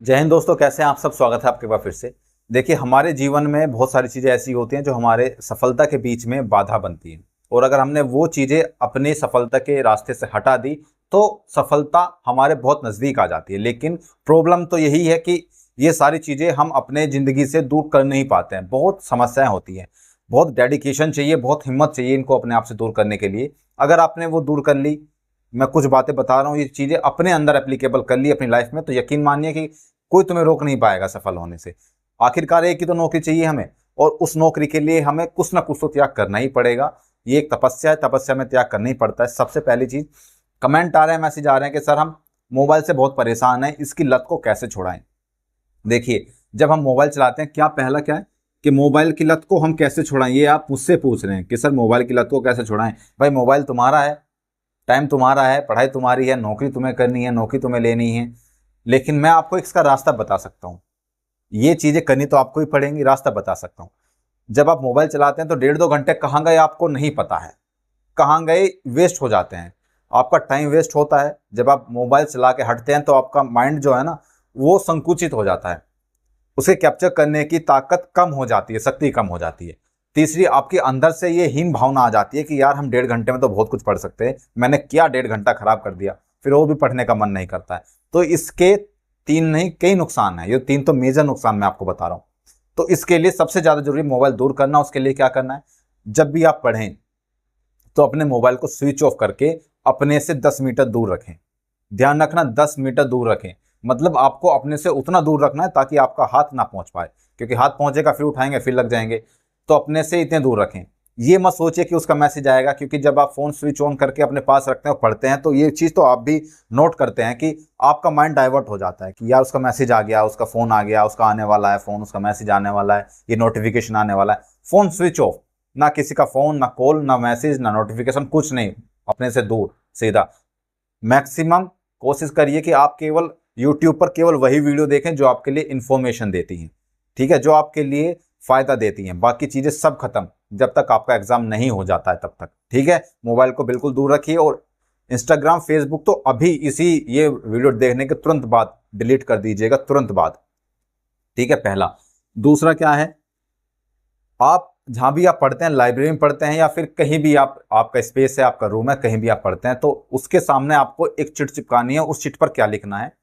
जय हिंद दोस्तों, कैसे हैं आप सब। स्वागत है आपके पास फिर से। देखिए, हमारे जीवन में बहुत सारी चीज़ें ऐसी होती हैं जो हमारे सफलता के बीच में बाधा बनती हैं, और अगर हमने वो चीज़ें अपनी सफलता के रास्ते से हटा दी तो सफलता हमारे बहुत नज़दीक आ जाती है। लेकिन प्रॉब्लम तो यही है कि ये सारी चीज़ें हम अपने ज़िंदगी से दूर कर नहीं पाते हैं। बहुत समस्याएं होती हैं, बहुत डेडिकेशन चाहिए, बहुत हिम्मत चाहिए इनको अपने आप से दूर करने के लिए। अगर आपने वो दूर कर ली, मैं कुछ बातें बता रहा हूँ, ये चीज़ें अपने अंदर एप्लीकेबल कर ली अपनी लाइफ में, तो यकीन मानिए कि कोई तुम्हें रोक नहीं पाएगा सफल होने से। आखिरकार एक ही तो नौकरी चाहिए हमें, और उस नौकरी के लिए हमें कुछ ना कुछ तो त्याग करना ही पड़ेगा। ये एक तपस्या है, तपस्या में त्याग करना ही पड़ता है। सबसे पहली चीज, कमेंट आ रहे हैं, मैसेज आ रहे हैं कि सर हम मोबाइल से बहुत परेशान हैं, इसकी लत को कैसे छुड़ाएं। देखिए, जब हम मोबाइल चलाते हैं, क्या पहला क्या है कि मोबाइल की लत को हम कैसे छुड़ाएं, ये आप मुझसे पूछ रहे हैं कि सर मोबाइल की लत को कैसे छुड़ाएं। भाई, मोबाइल तुम्हारा है, टाइम तुम्हारा है, पढ़ाई तुम्हारी है, नौकरी तुम्हें करनी है, नौकरी तुम्हें लेनी है। लेकिन मैं आपको इसका रास्ता बता सकता हूँ। ये चीजें करनी तो आपको ही पड़ेंगी, रास्ता बता सकता हूँ। जब आप मोबाइल चलाते हैं तो 1.5-2 घंटे कहाँ गए आपको नहीं पता है, कहाँ गए वेस्ट हो जाते हैं, आपका टाइम वेस्ट होता है। जब आप मोबाइल चला के हटते हैं तो आपका माइंड जो है ना, वो संकुचित हो जाता है, उसे कैप्चर करने की ताकत कम हो जाती है, शक्ति कम हो जाती है। तीसरी, आपके अंदर से ये हीन भावना आ जाती है कि यार हम 1.5 घंटे में तो बहुत कुछ पढ़ सकते हैं, मैंने क्या 1.5 घंटा खराब कर दिया, फिर वो भी पढ़ने का मन नहीं करता है। तो इसके तीन नहीं, कई नुकसान है। ये तीन तो मेजर नुकसान मैं आपको बता रहा हूँ। तो इसके लिए सबसे ज्यादा जरूरी मोबाइल दूर करना। उसके लिए क्या करना है, जब भी आप पढ़ें तो अपने मोबाइल को स्विच ऑफ करके अपने से 10 मीटर दूर रखें। ध्यान रखना, 10 मीटर दूर रखें। मतलब आपको अपने से उतना दूर रखना है ताकि आपका हाथ ना पहुंच पाए, क्योंकि हाथ पहुंचेगा फिर उठाएंगे फिर लग जाएंगे। तो अपने से इतने दूर रखें। ये मत सोचिए कि उसका मैसेज आएगा, क्योंकि जब आप फोन स्विच ऑन करके अपने पास रखते हैं और पढ़ते हैं तो ये चीज़ तो आप भी नोट करते हैं कि आपका माइंड डाइवर्ट हो जाता है कि यार उसका मैसेज आ गया, उसका फ़ोन आ गया, उसका आने वाला है फ़ोन, उसका मैसेज आने वाला है, ये नोटिफिकेशन आने वाला है। फ़ोन स्विच ऑफ, ना किसी का फ़ोन, ना कॉल, ना मैसेज, ना नोटिफिकेशन, कुछ नहीं, अपने से दूर सीधा। मैक्सिमम कोशिश करिए कि आप केवल यूट्यूब पर केवल वही वीडियो देखें जो आपके लिए इंफॉर्मेशन देती हैं, ठीक है, जो आपके लिए फायदा देती हैं। बाकी चीजें सब खत्म, जब तक आपका एग्जाम नहीं हो जाता है तब तक, ठीक है। मोबाइल को बिल्कुल दूर रखिए, और इंस्टाग्राम, फेसबुक तो अभी इसी ये वीडियो देखने के तुरंत बाद डिलीट कर दीजिएगा, तुरंत बाद, ठीक है, पहला। दूसरा क्या है, आप जहाँ भी आप पढ़ते हैं, लाइब्रेरी में पढ़ते हैं या फिर कहीं भी आप, आपका स्पेस है, आपका रूम है, कहीं भी आप पढ़ते हैं, तो उसके सामने आपको एक चिट चिपकानी है। उस चिट पर क्या लिखना है,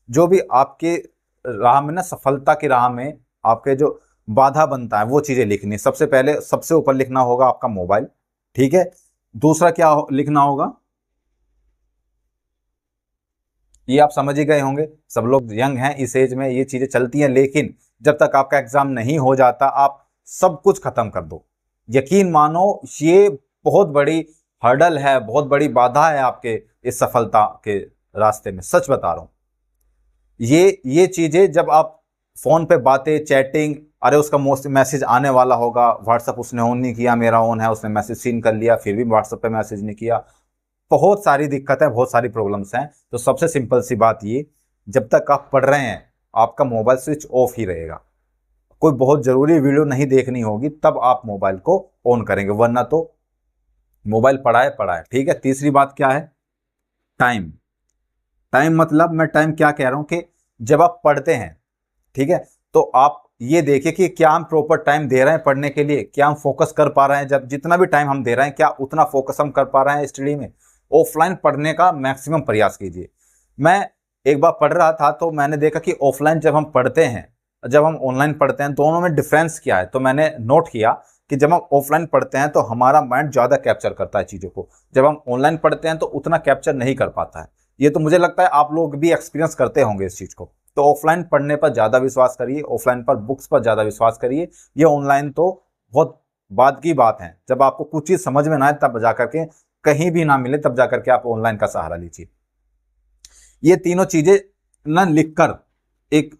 जो भी आपके राह में ना, सफलता की राह में आपके जो बाधा बनता है वो चीजें लिखनी है। सबसे पहले सबसे ऊपर लिखना होगा आपका मोबाइल, ठीक है। दूसरा क्या लिखना होगा, ये आप समझ ही गए होंगे, सब लोग यंग हैं, इस एज में ये चीजें चलती हैं। लेकिन जब तक आपका एग्जाम नहीं हो जाता आप सब कुछ खत्म कर दो। यकीन मानो, ये बहुत बड़ी हर्डल है, बहुत बड़ी बाधा है आपके इस सफलता के रास्ते में, सच बता रहा हूं। ये चीजें जब आप फोन पे बातें, चैटिंग, अरे उसका मैसेज आने वाला होगा, व्हाट्सअप उसने ऑन नहीं किया, मेरा ऑन है, उसने मैसेज सीन कर लिया, फिर भी व्हाट्सअप पे मैसेज नहीं किया। बहुत सारी दिक्कतें, बहुत सारी प्रॉब्लम्स हैं। तो सबसे सिंपल सी बात ये, जब तक आप पढ़ रहे हैं आपका मोबाइल स्विच ऑफ ही रहेगा। कोई बहुत जरूरी वीडियो नहीं देखनी होगी तब आप मोबाइल को ऑन करेंगे, वरना तो मोबाइल पड़ा है पड़ा है, ठीक है। तीसरी बात क्या है, टाइम। टाइम मतलब, मैं टाइम क्या कह रहा हूं कि जब आप पढ़ते हैं, ठीक है, तो आप ये देखिए कि क्या हम प्रॉपर टाइम दे रहे हैं पढ़ने के लिए, क्या हम फोकस कर पा रहे हैं, जब जितना भी टाइम हम दे रहे हैं क्या उतना फोकस हम कर पा रहे हैं स्टडी में। ऑफलाइन पढ़ने का मैक्सिमम प्रयास कीजिए। मैं एक बार पढ़ रहा था तो मैंने देखा कि ऑफलाइन जब हम पढ़ते हैं, जब हम ऑनलाइन पढ़ते हैं, दोनों में डिफरेंस क्या है। तो मैंने नोट किया कि जब हम ऑफलाइन पढ़ते हैं तो हमारा माइंड ज़्यादा कैप्चर करता है चीज़ों को, जब हम ऑनलाइन पढ़ते हैं तो उतना कैप्चर नहीं कर पाता है। ये तो मुझे लगता है आप लोग भी एक्सपीरियंस करते होंगे इस चीज़ को। तो ऑफलाइन पढ़ने पर ज़्यादा विश्वास करिए, ऑफलाइन पर बुक्स पर ज़्यादा विश्वास करिए। ये ऑनलाइन तो बहुत बाद की बात है, जब आपको कुछ चीज़ समझ में ना आए तब जाकर के, कहीं भी ना मिले तब जाकर के आप ऑनलाइन का सहारा लीजिए। ये तीनों चीज़ें ना लिखकर एक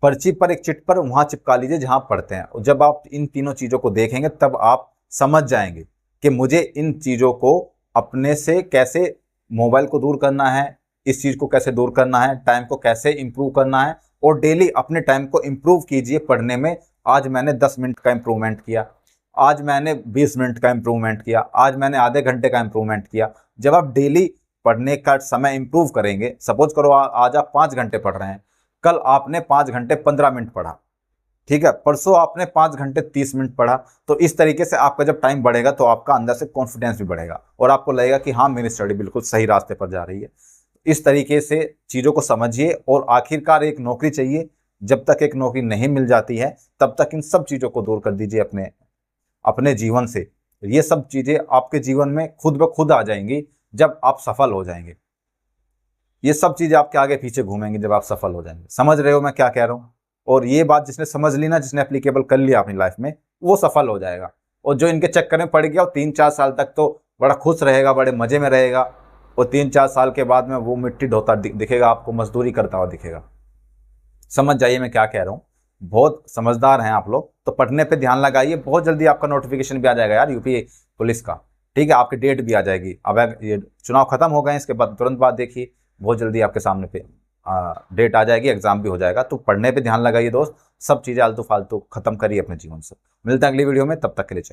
पर्ची पर, एक चिट पर वहां चिपका लीजिए जहां पढ़ते हैं। और जब आप इन तीनों चीज़ों को देखेंगे तब आप समझ जाएंगे कि मुझे इन चीज़ों को अपने से कैसे, मोबाइल को दूर करना है, इस चीज़ को कैसे दूर करना है, टाइम को कैसे इंप्रूव करना है। और डेली अपने टाइम को इंप्रूव कीजिए पढ़ने में। आज मैंने 10 मिनट का इंप्रूवमेंट किया, आज मैंने 20 मिनट का इंप्रूवमेंट किया, आज मैंने आधे घंटे का इंप्रूवमेंट किया। जब आप डेली पढ़ने का समय इंप्रूव करेंगे, सपोज करो आज आप 5 घंटे पढ़ रहे हैं, कल आपने 5 घंटे 15 मिनट पढ़ा, ठीक है, परसों आपने 5 घंटे 30 मिनट पढ़ा, तो इस तरीके से आपका जब टाइम बढ़ेगा तो आपका अंदर से कॉन्फिडेंस भी बढ़ेगा और आपको लगेगा कि हाँ, मेरी स्टडी बिल्कुल सही रास्ते पर जा रही है। इस तरीके से चीज़ों को समझिए और आखिरकार एक नौकरी चाहिए। जब तक एक नौकरी नहीं मिल जाती है तब तक इन सब चीज़ों को दूर कर दीजिए अपने अपने जीवन से। ये सब चीज़ें आपके जीवन में खुद ब खुद आ जाएंगी जब आप सफल हो जाएंगे। ये सब चीज़ें आपके आगे पीछे घूमेंगी जब आप सफल हो जाएंगे। समझ रहे हो मैं क्या कह रहा हूँ? और ये बात जिसने समझ ली ना, जिसने एप्लीकेबल कर लिया अपनी लाइफ में, वो सफल हो जाएगा। और जो इनके चक्कर में पड़ गया वो 3-4 साल तक तो बड़ा खुश रहेगा, बड़े मजे में रहेगा, और 3-4 साल के बाद में वो मिट्टी ढोता दिखेगा आपको, मजदूरी करता हुआ दिखेगा। समझ जाइए मैं क्या कह रहा हूँ। बहुत समझदार हैं आप लोग, तो पढ़ने पे ध्यान लगाइए। बहुत जल्दी आपका नोटिफिकेशन भी आ जाएगा यार, यूपी पुलिस का, ठीक है, आपकी डेट भी आ जाएगी। अब ये चुनाव खत्म हो गए, इसके बाद तुरंत बाद देखिए, बहुत जल्दी आपके सामने पे डेट आ जाएगी, एग्जाम भी हो जाएगा। तो पढ़ने पे ध्यान लगाइए दोस्त, सब चीज़ें आलतू फालतू खत्म करिए अपने जीवन से। मिलते हैं अगली वीडियो में, तब तक के लिए चाहिए।